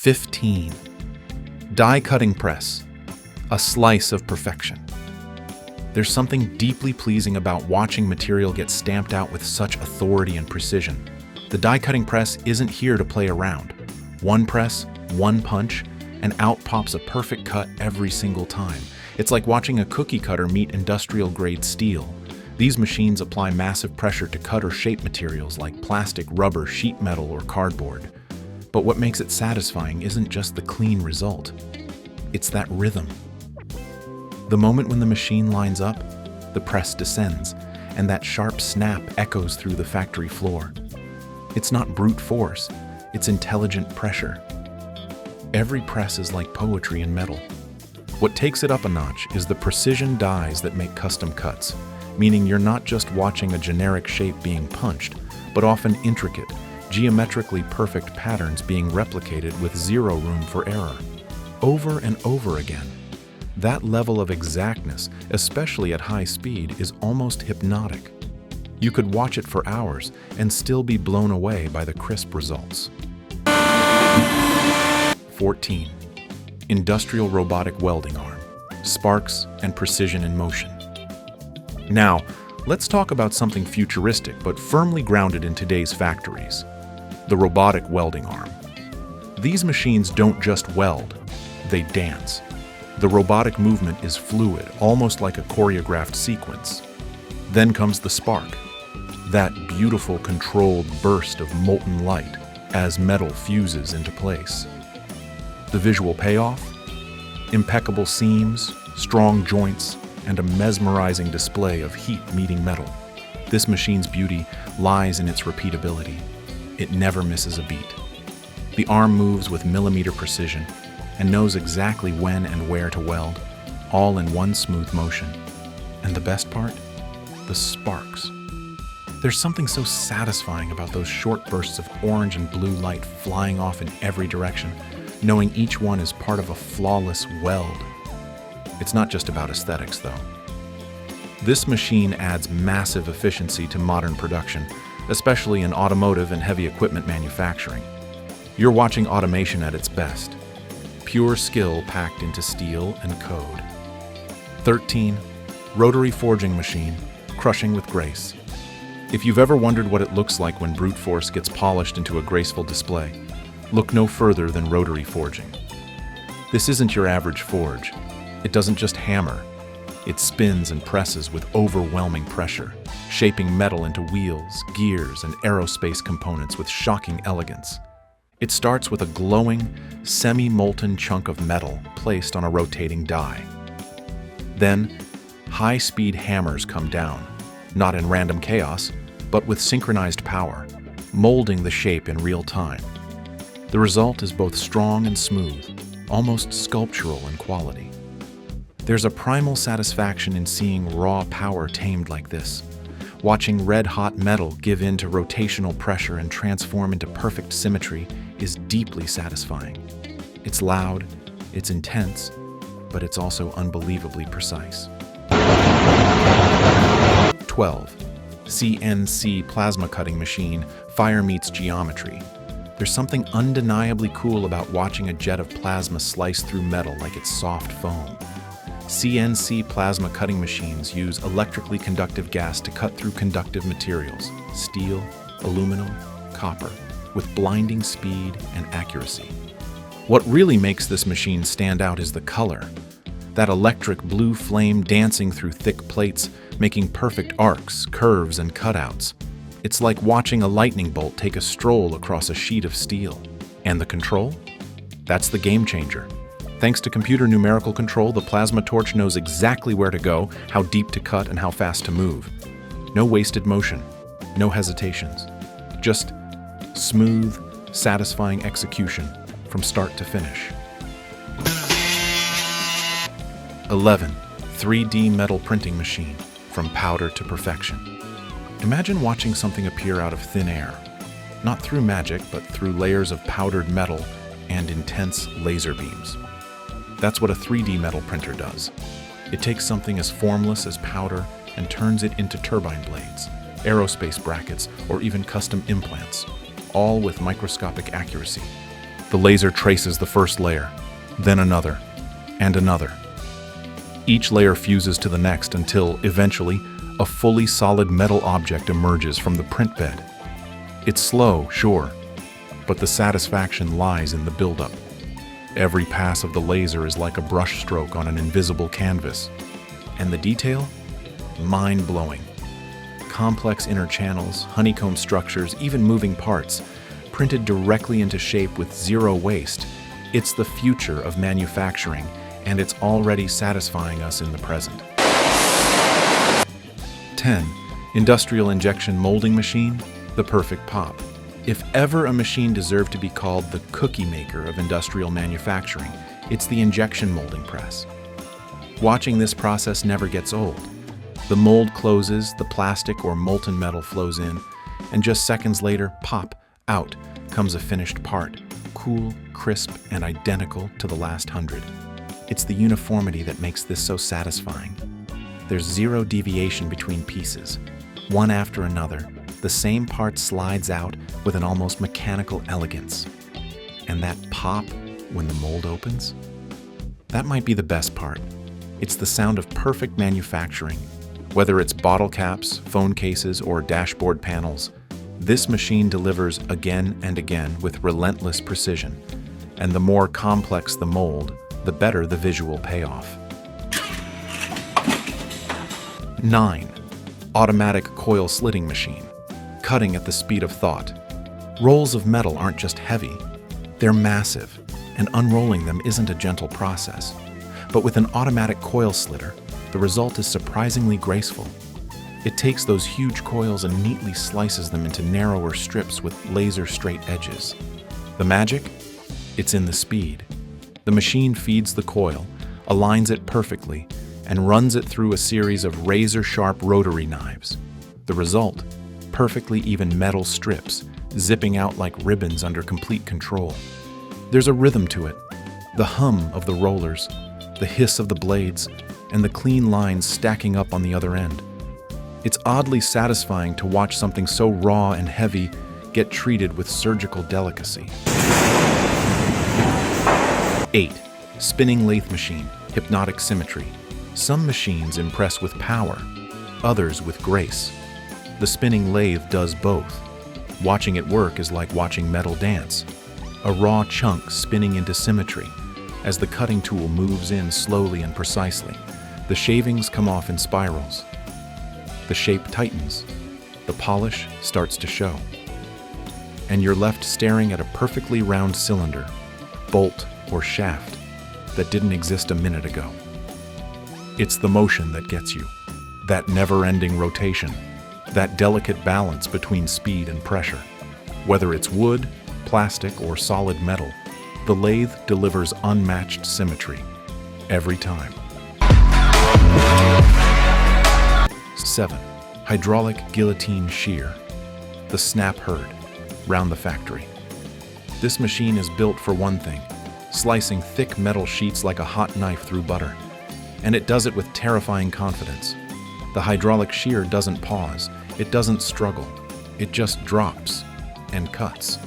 15. Die cutting press, a slice of perfection. There's something deeply pleasing about watching material get stamped out with such authority and precision. The die cutting press isn't here to play around. One press, one punch, and out pops a perfect cut every single time. It's like watching a cookie cutter meet industrial-grade steel. These machines apply massive pressure to cut or shape materials like plastic, rubber, sheet metal, or cardboard. But what makes it satisfying isn't just the clean result. It's that rhythm. The moment when the machine lines up, the press descends, and that sharp snap echoes through the factory floor. It's not brute force, it's intelligent pressure. Every press is like poetry in metal. What takes it up a notch is the precision dies that make custom cuts, meaning you're not just watching a generic shape being punched, but often intricate, geometrically perfect patterns being replicated with zero room for error. Over and over again. That level of exactness, especially at high speed, is almost hypnotic. You could watch it for hours and still be blown away by the crisp results. 14. Industrial robotic welding arm, sparks and precision in motion. Now, let's talk about something futuristic but firmly grounded in today's factories. The robotic welding arm. These machines don't just weld, they dance. The robotic movement is fluid, almost like a choreographed sequence. Then comes the spark, that beautiful controlled burst of molten light as metal fuses into place. The visual payoff? Impeccable seams, strong joints, and a mesmerizing display of heat meeting metal. This machine's beauty lies in its repeatability. It never misses a beat. The arm moves with millimeter precision and knows exactly when and where to weld, all in one smooth motion. And the best part? The sparks. There's something so satisfying about those short bursts of orange and blue light flying off in every direction, knowing each one is part of a flawless weld. It's not just about aesthetics, though. This machine adds massive efficiency to modern production, especially in automotive and heavy equipment manufacturing. You're watching automation at its best. Pure skill packed into steel and code. 13. Rotary forging machine, crushing with grace. If you've ever wondered what it looks like when brute force gets polished into a graceful display, look no further than rotary forging. This isn't your average forge. It doesn't just hammer. It spins and presses with overwhelming pressure, shaping metal into wheels, gears, and aerospace components with shocking elegance. It starts with a glowing, semi-molten chunk of metal placed on a rotating die. Then, high-speed hammers come down, not in random chaos, but with synchronized power, molding the shape in real time. The result is both strong and smooth, almost sculptural in quality. There's a primal satisfaction in seeing raw power tamed like this. Watching red-hot metal give in to rotational pressure and transform into perfect symmetry is deeply satisfying. It's loud, it's intense, but it's also unbelievably precise. 12. CNC plasma cutting machine, fire meets geometry. There's something undeniably cool about watching a jet of plasma slice through metal like it's soft foam. CNC plasma cutting machines use electrically conductive gas to cut through conductive materials, steel, aluminum, copper, with blinding speed and accuracy. What really makes this machine stand out is the color. That electric blue flame dancing through thick plates, making perfect arcs, curves, and cutouts. It's like watching a lightning bolt take a stroll across a sheet of steel. And the control? That's the game changer. Thanks to computer numerical control, the plasma torch knows exactly where to go, how deep to cut, and how fast to move. No wasted motion, no hesitations. Just smooth, satisfying execution from start to finish. 11. 3D metal printing machine, from powder to perfection. Imagine watching something appear out of thin air. Not through magic, but through layers of powdered metal and intense laser beams. That's what a 3D metal printer does. It takes something as formless as powder and turns it into turbine blades, aerospace brackets, or even custom implants, all with microscopic accuracy. The laser traces the first layer, then another, and another. Each layer fuses to the next until, eventually, a fully solid metal object emerges from the print bed. It's slow, sure, but the satisfaction lies in the buildup. Every pass of the laser is like a brushstroke on an invisible canvas. And the detail? Mind-blowing. Complex inner channels, honeycomb structures, even moving parts, printed directly into shape with zero waste. It's the future of manufacturing, and it's already satisfying us in the present. 10. Industrial injection molding machine, the perfect pop. If ever a machine deserved to be called the cookie maker of industrial manufacturing, it's the injection molding press. Watching this process never gets old. The mold closes, the plastic or molten metal flows in, and just seconds later, pop, out comes a finished part, cool, crisp, and identical to the last 100. It's the uniformity that makes this so satisfying. There's zero deviation between pieces. One after another, the same part slides out with an almost mechanical elegance. And that pop when the mold opens? That might be the best part. It's the sound of perfect manufacturing. Whether it's bottle caps, phone cases, or dashboard panels, this machine delivers again and again with relentless precision. And the more complex the mold, the better the visual payoff. 9. Automatic coil slitting machine. Cutting at the speed of thought. Rolls of metal aren't just heavy, they're massive, and unrolling them isn't a gentle process. But with an automatic coil slitter, the result is surprisingly graceful. It takes those huge coils and neatly slices them into narrower strips with laser-straight edges. The magic? It's in the speed. The machine feeds the coil, aligns it perfectly, and runs it through a series of razor-sharp rotary knives. The result? Perfectly even metal strips, zipping out like ribbons under complete control. There's a rhythm to it, the hum of the rollers, the hiss of the blades, and the clean lines stacking up on the other end. It's oddly satisfying to watch something so raw and heavy get treated with surgical delicacy. 8. Spinning lathe machine, hypnotic symmetry. Some machines impress with power, others with grace. The spinning lathe does both. Watching it work is like watching metal dance. A raw chunk spinning into symmetry. As the cutting tool moves in slowly and precisely, the shavings come off in spirals. The shape tightens. The polish starts to show. And you're left staring at a perfectly round cylinder, bolt or shaft, that didn't exist a minute ago. It's the motion that gets you. That never-ending rotation. That delicate balance between speed and pressure. Whether it's wood, plastic, or solid metal, the lathe delivers unmatched symmetry every time. 7. Hydraulic guillotine shear. The snap herd, round the factory. This machine is built for one thing, slicing thick metal sheets like a hot knife through butter. And it does it with terrifying confidence. The hydraulic shear doesn't pause, it doesn't struggle, it just drops and cuts.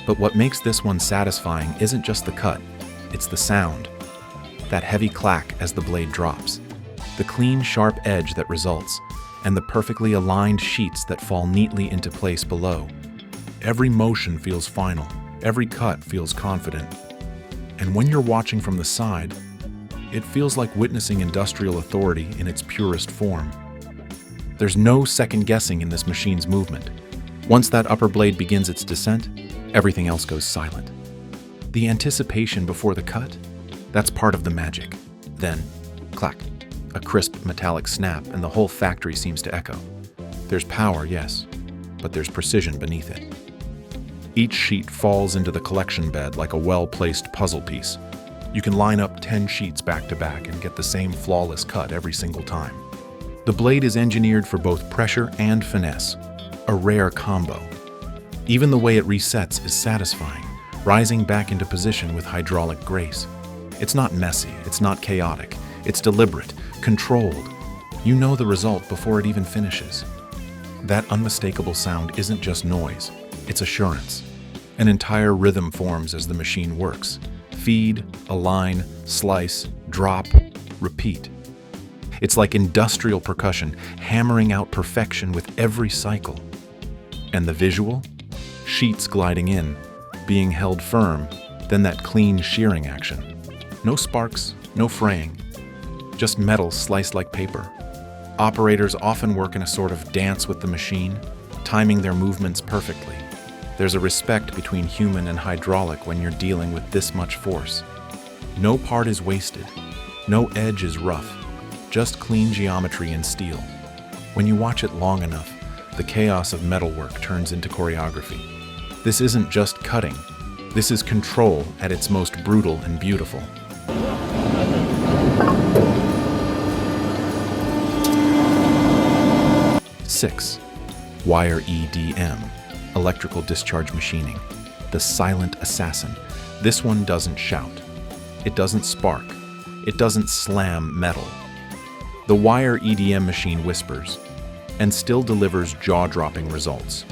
But what makes this one satisfying isn't just the cut, it's the sound. That heavy clack as the blade drops, the clean, sharp edge that results, and the perfectly aligned sheets that fall neatly into place below. Every motion feels final, every cut feels confident. And when you're watching from the side, it feels like witnessing industrial authority in its purest form. There's no second guessing in this machine's movement. Once that upper blade begins its descent, everything else goes silent. The anticipation before the cut, that's part of the magic. Then, clack, a crisp metallic snap, and the whole factory seems to echo. There's power, yes, but there's precision beneath it. Each sheet falls into the collection bed like a well-placed puzzle piece. You can line up 10 sheets back to back and get the same flawless cut every single time. The blade is engineered for both pressure and finesse, a rare combo. Even the way it resets is satisfying, rising back into position with hydraulic grace. It's not messy, it's not chaotic, it's deliberate, controlled. You know the result before it even finishes. That unmistakable sound isn't just noise, it's assurance. An entire rhythm forms as the machine works. Feed, align, slice, drop, repeat. It's like industrial percussion, hammering out perfection with every cycle. And the visual? Sheets gliding in, being held firm, then that clean shearing action. No sparks, no fraying, just metal sliced like paper. Operators often work in a sort of dance with the machine, timing their movements perfectly. There's a respect between human and hydraulic when you're dealing with this much force. No part is wasted, no edge is rough, just clean geometry and steel. When you watch it long enough, the chaos of metalwork turns into choreography. This isn't just cutting, this is control at its most brutal and beautiful. Six, wire EDM, electrical discharge machining, the silent assassin. This one doesn't shout. It doesn't spark. It doesn't slam metal. The wire EDM machine whispers and still delivers jaw-dropping results.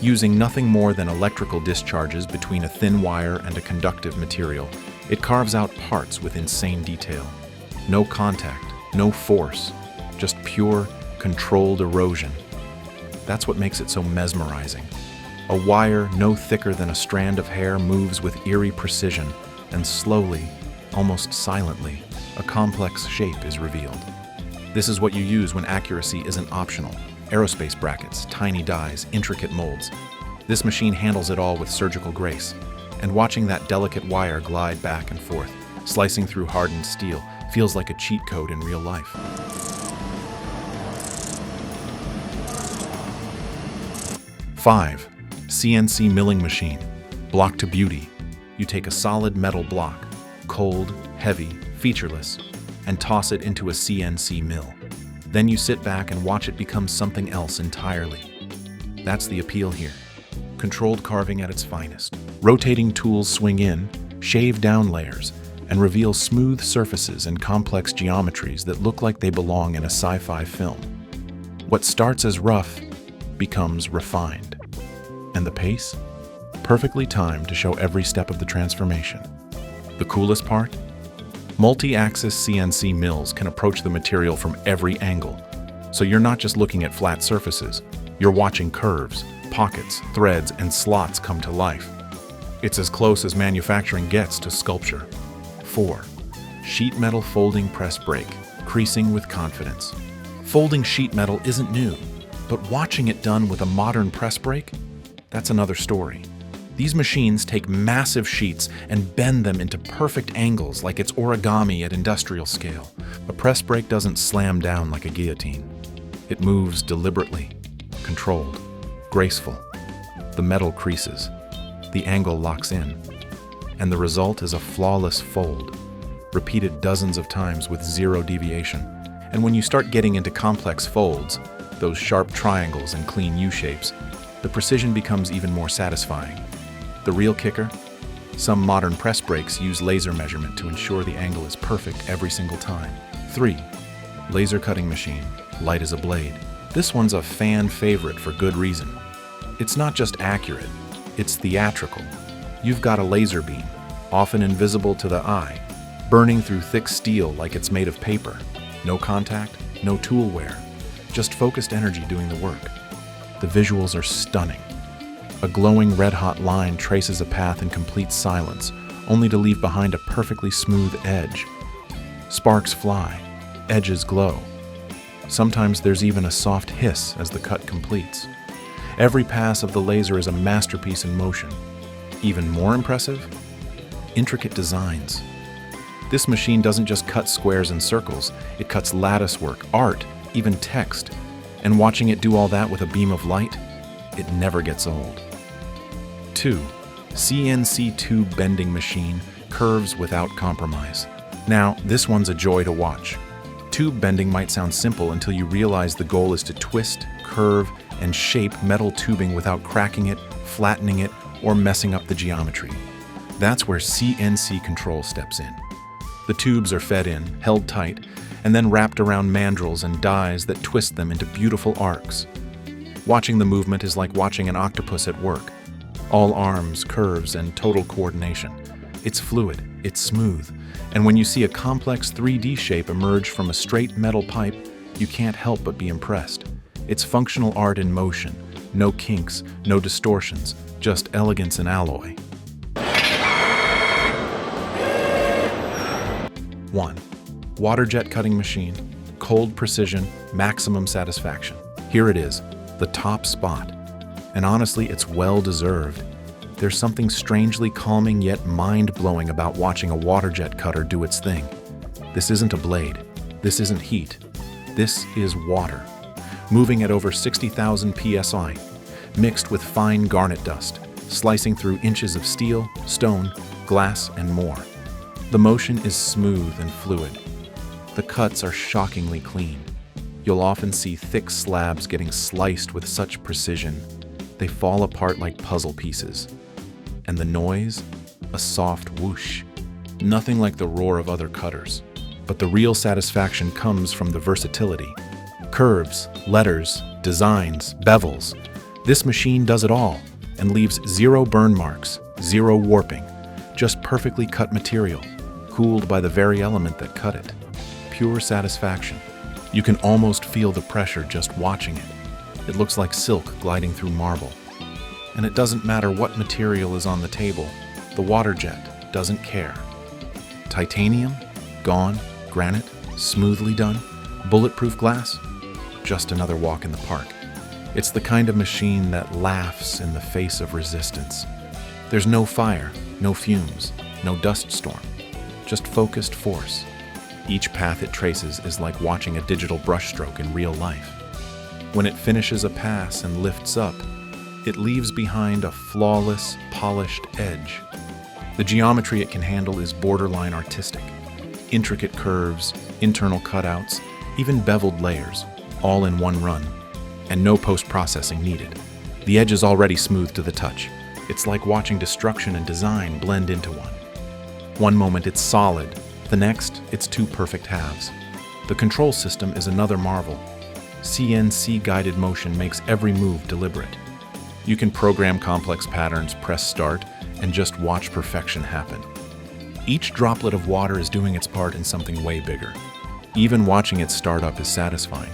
Using nothing more than electrical discharges between a thin wire and a conductive material, it carves out parts with insane detail. No contact, no force, just pure, controlled erosion. That's what makes it so mesmerizing. A wire no thicker than a strand of hair moves with eerie precision, and slowly, almost silently, a complex shape is revealed. This is what you use when accuracy isn't optional. Aerospace brackets, tiny dies, intricate molds. This machine handles it all with surgical grace. And watching that delicate wire glide back and forth, slicing through hardened steel, feels like a cheat code in real life. 5. CNC milling machine. Block to beauty. You take a solid metal block, cold, heavy, featureless, and toss it into a CNC mill. Then you sit back and watch it become something else entirely. That's the appeal here. Controlled carving at its finest. Rotating tools swing in, shave down layers, and reveal smooth surfaces and complex geometries that look like they belong in a sci-fi film. What starts as rough becomes refined. And the pace? Perfectly timed to show every step of the transformation. The coolest part? Multi-axis CNC mills can approach the material from every angle, so you're not just looking at flat surfaces, you're watching curves, pockets, threads, and slots come to life. It's as close as manufacturing gets to sculpture. 4. Sheet metal folding press brake, creasing with confidence. Folding sheet metal isn't new, but watching it done with a modern press brake? That's another story. These machines take massive sheets and bend them into perfect angles like it's origami at industrial scale. A press brake doesn't slam down like a guillotine. It moves deliberately, controlled, graceful. The metal creases. The angle locks in. And the result is a flawless fold, repeated dozens of times with zero deviation. And when you start getting into complex folds, those sharp triangles and clean U-shapes, the precision becomes even more satisfying. The real kicker? Some modern press brakes use laser measurement to ensure the angle is perfect every single time. 3. Laser cutting machine, light as a blade. This one's a fan favorite for good reason. It's not just accurate, it's theatrical. You've got a laser beam, often invisible to the eye, burning through thick steel like it's made of paper. No contact, no tool wear, just focused energy doing the work. The visuals are stunning. A glowing red-hot line traces a path in complete silence, only to leave behind a perfectly smooth edge. Sparks fly, edges glow. Sometimes there's even a soft hiss as the cut completes. Every pass of the laser is a masterpiece in motion. Even more impressive? Intricate designs. This machine doesn't just cut squares and circles, it cuts lattice work, art, even text. And watching it do all that with a beam of light, it never gets old. 2. CNC tube bending machine, curves without compromise. Now, this one's a joy to watch. Tube bending might sound simple until you realize the goal is to twist, curve, and shape metal tubing without cracking it, flattening it, or messing up the geometry. That's where CNC control steps in. The tubes are fed in, held tight, and then wrapped around mandrels and dies that twist them into beautiful arcs. Watching the movement is like watching an octopus at work. All arms, curves, and total coordination. It's fluid, it's smooth, and when you see a complex 3D shape emerge from a straight metal pipe, you can't help but be impressed. It's functional art in motion. No kinks, no distortions, just elegance and alloy. 1. Waterjet cutting machine. Cold precision, maximum satisfaction. Here it is, the top spot. And honestly, it's well-deserved. There's something strangely calming yet mind-blowing about watching a waterjet cutter do its thing. This isn't a blade. This isn't heat. This is water, moving at over 60,000 psi, mixed with fine garnet dust, slicing through inches of steel, stone, glass, and more. The motion is smooth and fluid. The cuts are shockingly clean. You'll often see thick slabs getting sliced with such precision, they fall apart like puzzle pieces. And the noise? A soft whoosh. Nothing like the roar of other cutters. But the real satisfaction comes from the versatility. Curves, letters, designs, bevels. This machine does it all and leaves zero burn marks, zero warping, just perfectly cut material, cooled by the very element that cut it. Pure satisfaction. You can almost feel the pressure just watching it. It looks like silk gliding through marble. And it doesn't matter what material is on the table, the Waterjet doesn't care. Titanium? Gone. Granite? Smoothly done. Bulletproof glass? Just another walk in the park. It's the kind of machine that laughs in the face of resistance. There's no fire, no fumes, no dust storm, just focused force. Each path it traces is like watching a digital brushstroke in real life. When it finishes a pass and lifts up, it leaves behind a flawless, polished edge. The geometry it can handle is borderline artistic. Intricate curves, internal cutouts, even beveled layers, all in one run. And no post-processing needed. The edge is already smooth to the touch. It's like watching destruction and design blend into one. One moment it's solid, the next it's two perfect halves. The control system is another marvel. CNC-guided motion makes every move deliberate. You can program complex patterns, press start, and just watch perfection happen. Each droplet of water is doing its part in something way bigger. Even watching it start up is satisfying.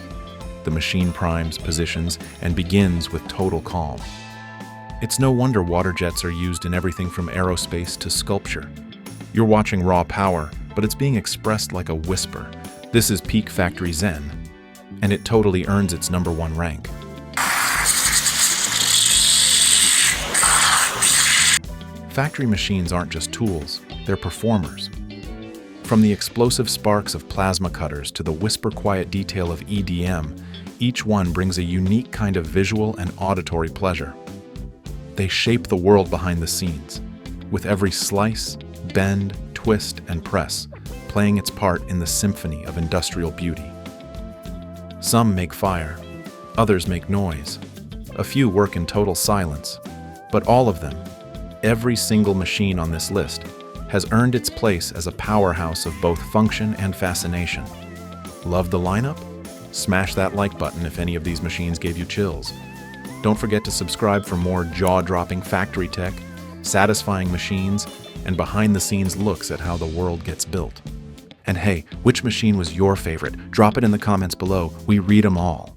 The machine primes, positions, and begins with total calm. It's no wonder water jets are used in everything from aerospace to sculpture. You're watching raw power, but it's being expressed like a whisper. This is peak factory zen, and it totally earns its #1 rank. Factory machines aren't just tools, they're performers. From the explosive sparks of plasma cutters to the whisper-quiet detail of EDM, each one brings a unique kind of visual and auditory pleasure. They shape the world behind the scenes, with every slice, bend, twist, and press, playing its part in the symphony of industrial beauty. Some make fire, others make noise. A few work in total silence, but all of them, every single machine on this list, has earned its place as a powerhouse of both function and fascination. Love the lineup? Smash that like button if any of these machines gave you chills. Don't forget to subscribe for more jaw-dropping factory tech, satisfying machines, and behind-the-scenes looks at how the world gets built. And hey, which machine was your favorite? Drop it in the comments below. We read them all.